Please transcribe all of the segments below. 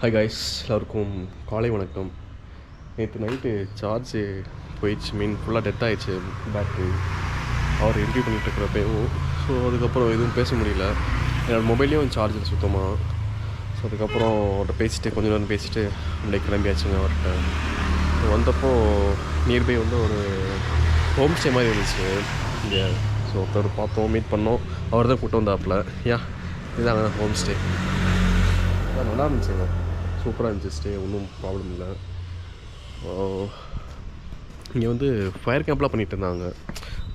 Hi guys, எல்லாருக்கும் காலை வணக்கம். நேற்று நைட்டு சார்ஜு போயிடுச்சு, ஃபுல்லாக டெத் ஆகிடுச்சு பேட்ரி. அவர் இன்டர்வியூ பண்ணிகிட்டு இருக்கிறப்பையும். ஸோ அதுக்கப்புறம் எதுவும் பேச முடியல. என்னோடய மொபைல்லையும் சார்ஜர் சுத்தமாக. ஸோ அதுக்கப்புறம் அவர்கிட்ட பேசிட்டு கொஞ்சம் நேரம் பேசிவிட்டு அப்படியே கிளம்பியாச்சுங்க அவர்கிட்ட. வந்தப்போ நியர்பை வந்து ஒரு ஹோம் ஸ்டே மாதிரி இருந்துச்சு இங்கே. ஸோ ஒருத்தர் பார்த்தோம், மீட் பண்ணோம். அவர் தான் கூப்பிட்டு வந்தாப்புல. இதாங்க ஹோம் ஸ்டே. நல்லா இருந்துச்சுங்க, சூப்பராக இருந்துச்சு ஸ்டே, ஒன்றும் ப்ராப்ளம் இல்லை. இங்கே வந்து ஃபயர் கேம்ப்லாம் பண்ணிகிட்டு இருந்தாங்க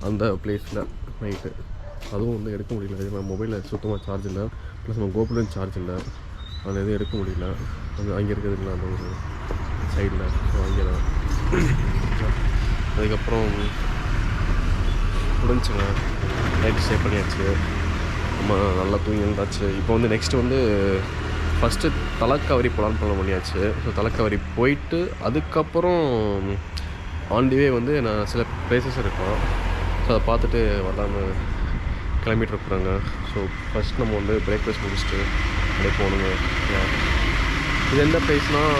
அந்த பிளேஸில் நைட்டு. அதுவும் வந்து எடுக்க முடியல, ஏன்னா மொபைலில் சுத்தமாக சார்ஜ் இல்லை. ப்ளஸ் நம்ம கோபுரம் சார்ஜ் இல்லை, அதில் எதுவும் எடுக்க முடியல. அங்கே இருக்கிறதுங்களா அந்த ஒரு சைடில். ஸோ அங்கே தான். அதுக்கப்புறம் முடிஞ்சுங்க, நைட்டு ஸ்டே பண்ணியாச்சு. நம்ம நல்லா தூங்கி இருந்தாச்சு. இப்போ வந்து நெக்ஸ்ட்டு வந்து ஃபஸ்ட்டு தலைக்காவரி போகலான்னு பிளான் பண்ணியாச்சு. ஸோ தலைக்காவரி போயிட்டு அதுக்கப்புறம் ஆன் தி வே வந்து நான் சில பிளேசஸ் இருக்கோம். ஸோ அதை பார்த்துட்டு வரலான்னு கிளம்பிட்டு இருக்கிறாங்க. ஸோ ஃபஸ்ட் நம்ம வந்து பிரேக்ஃபாஸ்ட் முடிச்சுட்டு அப்படியே போகணுங்க. இது எந்த பிளேஸ்னால்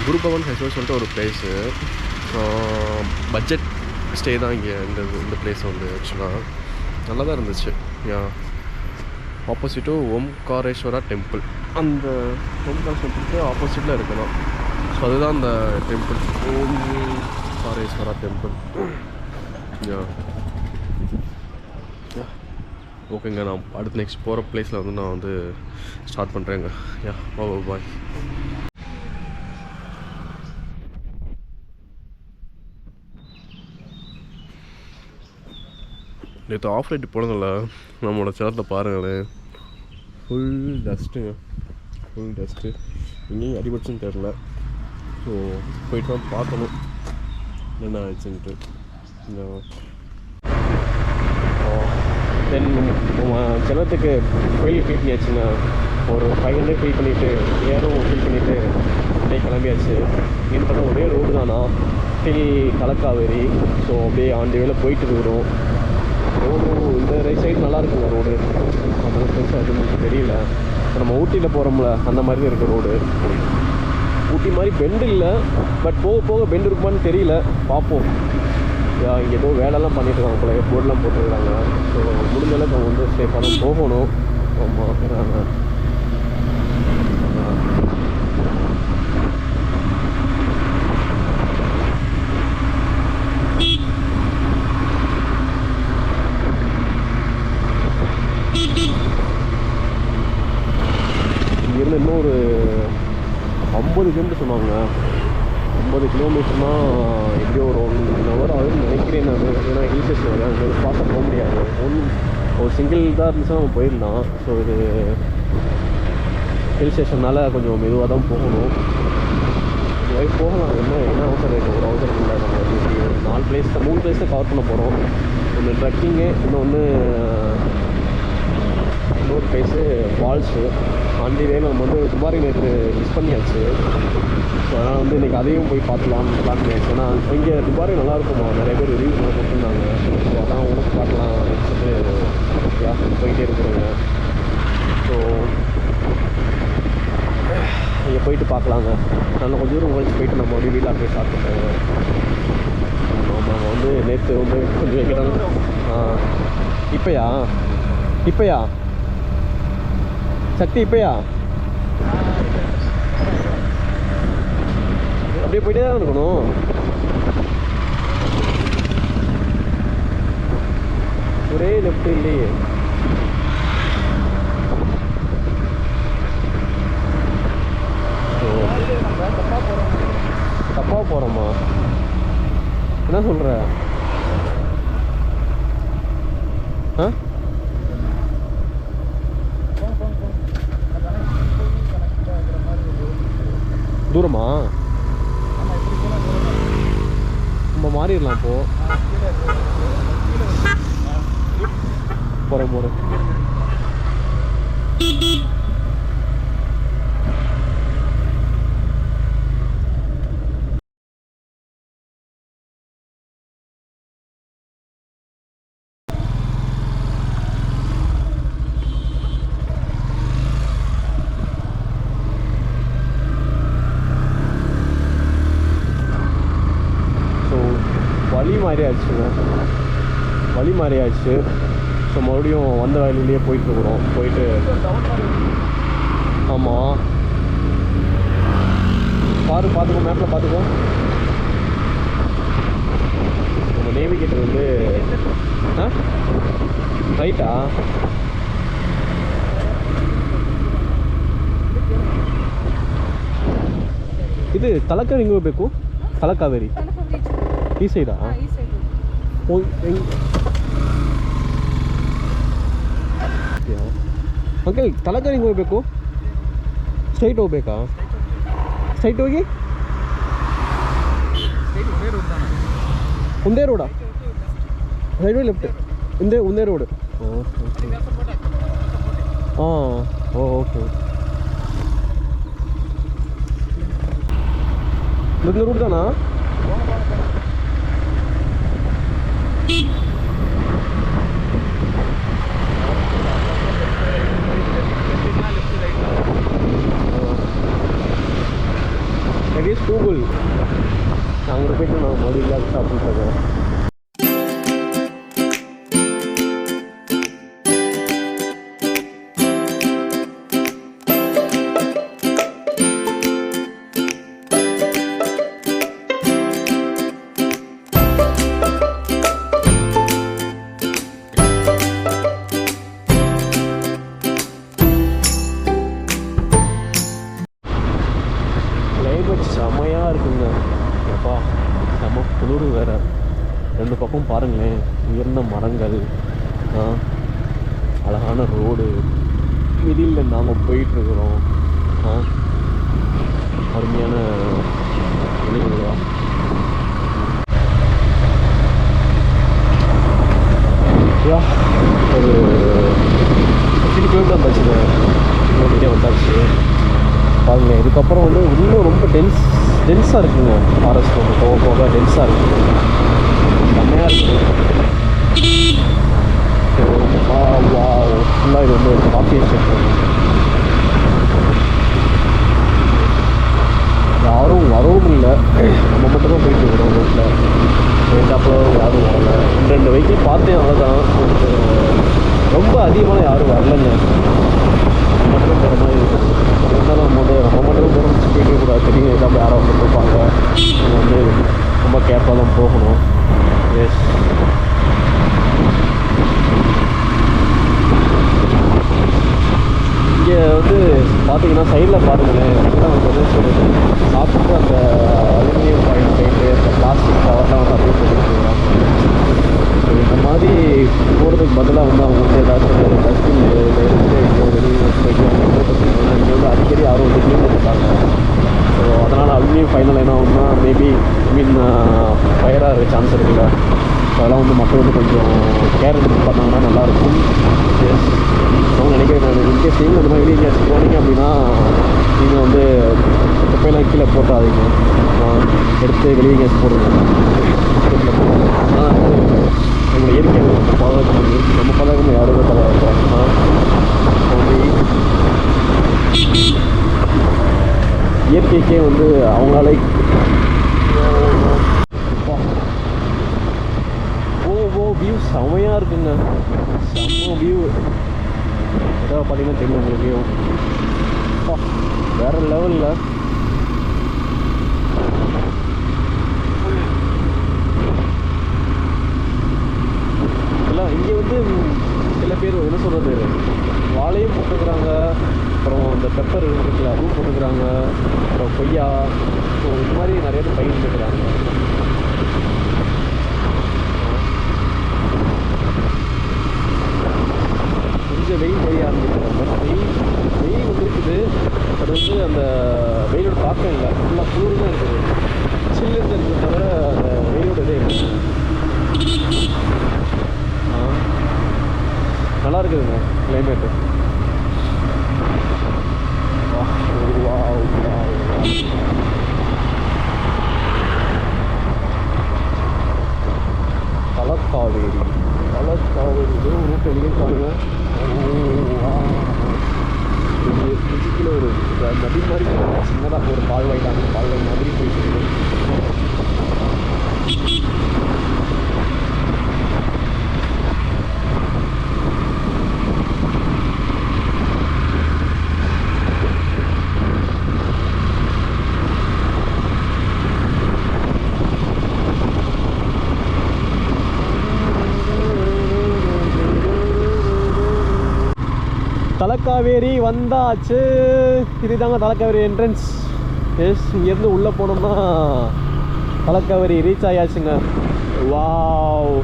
குருபவன் ஃபெஸ்டிவல் சொல்லிட்டு ஒரு பிளேஸு. பட்ஜெட் ஸ்டே தான் இங்கே. இந்த பிளேஸ் வந்து ஆக்சுவலாக நல்லா தான் இருந்துச்சு. Opposite Omkareshwara temple. அந்த ஓம்காரேஸ்வரா டெம்பிளுக்கு ஆப்போசிட்டில் இருக்கணும். ஸோ அதுதான் அந்த டெம்பிள், ஓம்காரேஸ்வரா டெம்பிள். ஓகேங்க, நான் அடுத்து நெக்ஸ்ட் போகிற பிளேஸில் வந்து நான் வந்து ஸ்டார்ட் பண்ணுறேங்க. பாய். நேற்று ஆஃப் லைட் போனதில்ல, நம்மளோட சேலத்தை பாருங்களேன், ஃபுல் டஸ்ட்டுங்க, ஃபுல் டஸ்ட்டு. எங்கேயும் அடிபட்டுன்னு தெரில. ஸோ போயிட்டு தான் பார்க்கணும் என்ன ஆயிடுச்சுன்ட்டு. தென் ஜலத்துக்கு கோயில் ஃபில் பண்ணியாச்சுங்க. ஒரு 500 ஃபில் பண்ணிவிட்டு ஏரும் ஃபில் பண்ணிவிட்டு அப்படியே கிளம்பியாச்சு. என்ன பண்ண ஒரே ரோடு தானா, டில் தலைக்காவேரி. ஸோ அப்படியே ஆண்டு வேலை போயிட்டு இருக்கிறோம். ரோடு இந்த ரைட் சைடு நல்லா இருக்குங்க ரோடு. அந்த பெருசாக அது தெரியல. இப்போ நம்ம ஊட்டியில் போகிறோம்ல அந்த மாதிரி தான் இருக்குது ரோடு. ஊட்டி மாதிரி பெண்டு இல்லை, பட் போக போக பெண்டு இருக்குமான்னு தெரியல, பார்ப்போம். இங்கே ஏதோ வேலைலாம் பண்ணிட்டு இருக்காங்க போல, போர்டெலாம் போட்டுருக்காங்க. ஸோ முடிஞ்ச அளவுக்கு அவங்க வந்து சேஃபாக தான் போகணும். ஆமாம், இங்கேருந்து இன்னும் ஒரு 50 கிலோமீட்டர் சொன்னாங்க. 50 கிலோமீட்டர்னால் எப்படியோ ஒரு 1 ஹவர் ஆகுதுன்னு நினைக்கிறேன் நான். ஏன்னா ஹில் ஸ்டேஷன் வரையும் அங்கே ஃபாஸ்ட்டாக போக முடியாது. ஒரு சிங்கிள் தான் இருந்துச்சுன்னா நம்ம போயிடலாம். ஸோ இது ஹில் ஸ்டேஷனால் கொஞ்சம் மெதுவாக தான் போகணும். இது போகலாம், என்ன அவசரம் இருக்குது, ஒரு அவசரம் இல்லை. நம்ம 3 பிளேஸ் தான் கவர் பண்ண போகிறோம். ஒன்று ட்ரக்கிங்கு, இன்னொன்று இன்னொரு பிளேஸு ஃபால்ஸு. ஆண்டி வேலை நம்ம வந்து துபாரி நேற்று மிஸ் பண்ணியாச்சு. ஸோ அதனால் வந்து இன்றைக்கி அதையும் போய் பார்க்கலாம்னு பிளான் பண்ணியாச்சு. ஏன்னா இங்கே துபாரி நல்லா இருக்குமா, நிறைய பேர் ரிவ்யூ போட்டுருந்தாங்க. ஸோ அதான் உங்களுக்கு பார்க்கலாம் வச்சுட்டு போயிட்டே இருக்கிறோங்க. ஸோ இங்கே போயிட்டு பார்க்கலாங்க. நல்லா கொஞ்சம் தூரம் கழிச்சு போயிட்டு நம்ம அப்படியே வீட்டில் போய் சாப்பிட்டுட்டாங்க. ஆமாம், வந்து நேற்று வந்து கொஞ்சம் வைக்கிறாங்க. இப்போயா சக்தி, இப்போயா அப்படியே போயிட்டே தான் இருக்கணும். ஒரே லெஃப்ட் இல்லையே. தப்பாக போகிறோமா? என்ன சொல்கிற? தூரமா? நம்ம மாறிடலாம். இப்போது போகிறேன். மாதிரி ஆச்சுங்க, வழி மாதிரி ஆச்சு. ஸோ மறுபடியும் வந்த வழியிலேயே போயிட்டுருக்குறோம். போயிட்டு ஆமாம் பார்த்துக்கோ, மேப்பில் பார்த்துக்கோ. நம்ம நேவிகேட்டர் வந்து ரைட்டா? ಇದು ತಲಕಾವೇರಿ ಹೆಂಗೆ ಹೋಗ್ಬೇಕು? ತಲಕಾವೇರಿ ಈ ಸೈಡಾ? ಅಂಕಲ್ ತಲಕಾವೇರಿ ಹೆಂಗೆ ಹೋಗ್ಬೇಕು? ಸ್ಟ್ರೈಟ್ ಹೋಗ್ಬೇಕಾ? ಸ್ಟ್ರೈಟ್ ಹೋಗಿ ಒಂದೇ ರೋಡಾ? ರೈಟ್ ಲೆಫ್ಟ್ ಒಂದೇ ರೋಡ್. ಹಾಂ ಓಕೆ. இந்த ரூட் தானா? கூகுள் அங்கே போய்ட்டு நான் மறுபடியும் ஷாப்பிங் பண்ணுறேன். செமையாக இருக்குங்க. எப்பா செம குளிர் வேறு. ரெண்டு பக்கம் பாருங்களேன், உயர்ந்த மரங்கள், அழகான ரோடு, வெளியில் நாம் போயிட்டுருக்குறோம். அருமையான விளைவுகளா. ஒரு 50 கிலோமீட்டர் வந்தாச்சுங்க. கிலோமீட்டரே வந்தாச்சு பாருங்க. இதுக்கப்புறம் வந்து இன்னும் ரொம்ப டென்ஸாக இருக்குங்க. ஃபாரஸ்ட் வந்து போக டென்ஸாக இருக்குது, செம்மையாக இருக்குது. ஃபுல்லாக இது வந்து காஃபி எஸ்டேட். யாரும் வரவும் இல்லை, நம்ம மட்டும் தான் போயிட்டு இருக்கிறோம் ரோட்டில். ரோட்டாப்பில் யாரும் வரல. 2 வெஹிக்கிள் பார்த்தேன், அவ்வளோதான். ரொம்ப அதிகமான யாரும் வரலைங்க. மட்டும் போகிற மாதிரி இருக்கும். இருந்தாலும் நம்ம மட்டும் போகிறோம் போயிட்டே கூடாது. தெரியும் எதாவது யாரும் வந்து போப்பாங்க. நம்ம வந்து ரொம்ப கேர்ஃபுல்லாக தான் போகணும். எஸ், இங்கே வந்து பார்த்தீங்கன்னா சைடில் பாருங்களேன், எல்லாம் வந்து சொல்லுது சாப்பிட்டு அந்த அலுமினியம் பாயிண்ட் போயிட்டு அந்த பிளாஸ்டிக் கவர்லாம் வந்து அப்படியே போட்டுருக்காங்க. ஸோ இந்த மாதிரி போகிறதுக்கு பதிலாக வந்து அவங்க வந்து ஏதாச்சும் டஸ்ட்பின் இருந்து இங்கே வெளியே போயிட்டு அவங்க போட்டுருக்காங்க. இங்கே வந்து அடிக்கடி யாரும் வந்து க்ளீன் பண்ணிருக்காங்க. ஸோ அதனால் அலுமினியம் ஃபைனல் என்ன ஆகுதுன்னா மேபி ஃபயராக இருக்க சான்ஸ் இருக்குல்ல. ஸோ அதெல்லாம் வந்து மக்கள் வந்து கொஞ்சம் கேர் எடுத்து பண்ணாங்கன்னா நல்லாயிருக்கும். எஸ், அவங்க நினைக்கிறேன். இன்கேஸ் நீங்கள் இந்த மாதிரி வெளியே எங்கேயாச்சும் போனீங்க அப்படின்னா நீங்கள் வந்து குப்பையெல்லாம் கீழே போட்டாதீங்க, எடுத்து வெளியே எங்கேயாச்சும் போடுங்க. ஆனால் எங்களை இயற்கை பாதுகாக்க நம்ம பாதுகாக்க யாருமே பாதுகாக்கிறோம். இயற்கைக்கே வந்து அவங்களாலே வியூ செமையாக இருக்குங்க. செம்ம வியூ. ஏதாவது பார்த்தீங்கன்னா தெரியும் உங்களுக்கு வியூ வேறு லெவலில். எல்லாம் இங்கே வந்து சில பேர் என்ன சொல்கிறது, வாழையும் போட்டுக்கிறாங்க, அப்புறம் இந்த பெப்பர் இருக்குல்ல அதுவும் போட்டுக்கிறாங்க, அப்புறம் கொய்யா, ஸோ இது மாதிரி நிறைய பேர் பயிர் போட்டுக்கிறாங்க. கொஞ்சம் வெயில் பெய்ய ஆரம்பிக்கிறாங்க. வெயில் வந்து இருக்குது, அது வந்து அந்த வெயிலோட தாக்கம் இல்லை, ஃபுல்லாக குளிர் தான் இருக்குது. சில்லுன்னு இருக்கிறத தவிர அந்த வெயிலோட இதே இருக்குது. நல்லா இருக்குதுங்க கிளைமேட்டு. தலக்காவேரி ஏதோ ரூட் எழுதியிருக்காங்க. ஃபிசிக்கில் ஒரு நதி மாதிரி சின்னதாக ஒரு பால்வாய் மாதிரி போயிட்டு தலக்காவேரி வந்தாச்சு. இதுதாங்க தலக்காவேரி என்ட்ரன்ஸ். எஸ், இங்கேருந்து உள்ளே போனோம்னா தலக்காவேரி ரீச் ஆயாச்சுங்க. வாவ்,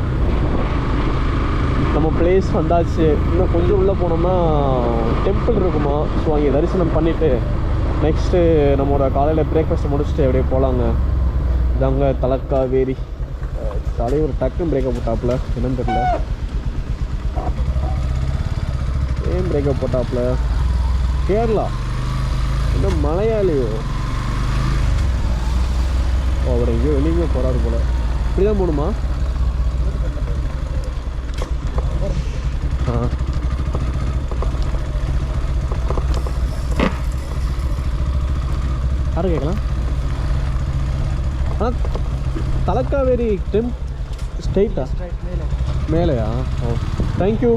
நம்ம பிளேஸ் வந்தாச்சு. இன்னும் கொஞ்சம் உள்ளே போனோம்னா டெம்பிள் இருக்குமா. ஸோ அங்கே தரிசனம் பண்ணிவிட்டு நெக்ஸ்ட்டு நம்மளோட காலையில் பிரேக்ஃபாஸ்ட்டை முடிச்சுட்டு அப்படியே போகலாங்க. இதாங்க தலக்காவேரி. தலைவர் டக்குன்னு பிரேக்கப் போட்டாப்புல, என்னன்னு தெரியல. ஏன் பிரேக்கப் போட்டாப்புல? கேரளா என்ன மலையாளியோ? அவர் எங்கேயோ வெளியே போகிறாரு போல். இப்படி தான் போகணுமா? யாரும் கேட்கலாம். ஆனால் தலக்காவேரி ஸ்ட்ரெயிட்டா மேலேயா? ஓ, தேங்க்யூ.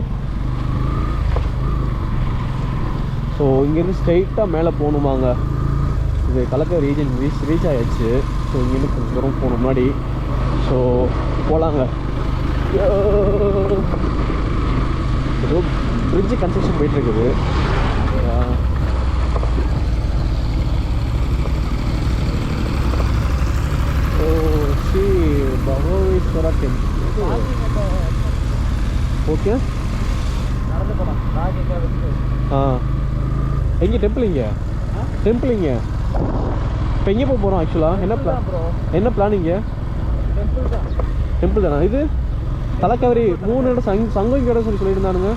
ஸோ இங்கேருந்து ஸ்ட்ரெயிட்டாக மேலே போகணுமாங்க. இது தலக்காவேரி ரீஜன் ரீச் ஆகிடுச்சு. ஸோ இங்கேருந்து கொஞ்சம் தூரம் போகணும் முன்னாடி. ஸோ போகலாங்க. ஏதோ பிரிட்ஜு கன்ஸ்ட்ரக்ஷன் போயிட்டுருக்குது. ஓ, ஸ்ரீ பகவீஸ்வரா டெம்பிள். ஓகே, எங்கே டெம்பிள்? இங்கே டெம்பிள் இங்கே. இப்போ எங்கே போக போகிறோம் ஆக்சுவலாக? என்ன பிளான் இங்கே? டெம்பிள் தானா இது? தலக்காவேரி 3 இடம் சங்கம் இடம் சொல்லி சொல்லியிருந்தானுங்க.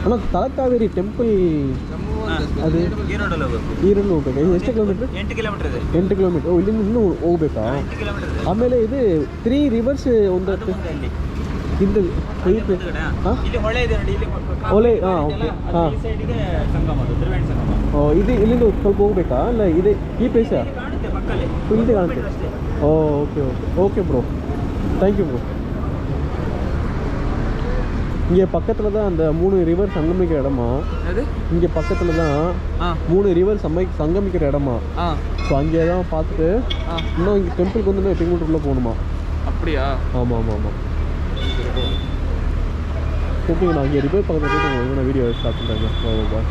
ஆனால் தலக்காவேரி டெம்பிள் ಅದು ಈರುಳ್ಳಿ ಹೋಗ್ಬೇಕಾ? ಎಷ್ಟು ಕಿಲೋಮೀಟ್ರ್? 8 ಕಿಲೋಮೀಟ್ರ್. ಓ, ಇಲ್ಲಿಂದ ಇನ್ನೂ ಹೋಗ್ಬೇಕಾ? ಆಮೇಲೆ ಇದು 3 ರಿವರ್ಸ್ ಒಂದು ಹಿಂದೆ ಹೊಳೆ. ಹಾಂ, ಓಕೆ. ಹಾಂ, ಓ, ಇದು ಇಲ್ಲಿಂದ ಸ್ವಲ್ಪ ಹೋಗ್ಬೇಕಾ? ಅಲ್ಲ ಇದೆ ಈ ಪ್ಲೇಸಾ? ಇಲ್ಲಿ ಕಾಣುತ್ತೆ. ಓ, okay okay okay bro, thank you bro. இங்கே பக்கத்தில் தான் அந்த 3 ரிவர் சங்கமிக்கிற இடமா? இங்கே பக்கத்தில் தான் 3 ரிவர் சங்கமிக்கிற இடமா? ஸோ அங்கே தான் பார்த்துட்டு இன்னும் இங்கே டெம்பிளுக்கு வந்து இன்னும் 8 கிலோமீட்டருக்குள்ளே போகணுமா? அப்படியா? ஆமாம் ஆமாம் ஆமாம். ஓகேங்க, நான் இங்கே ரிவர் பக்கத்தில் போய்ட்டு வீடியோ ஸ்டார்ட் பண்ணுறேங்க. பாய்.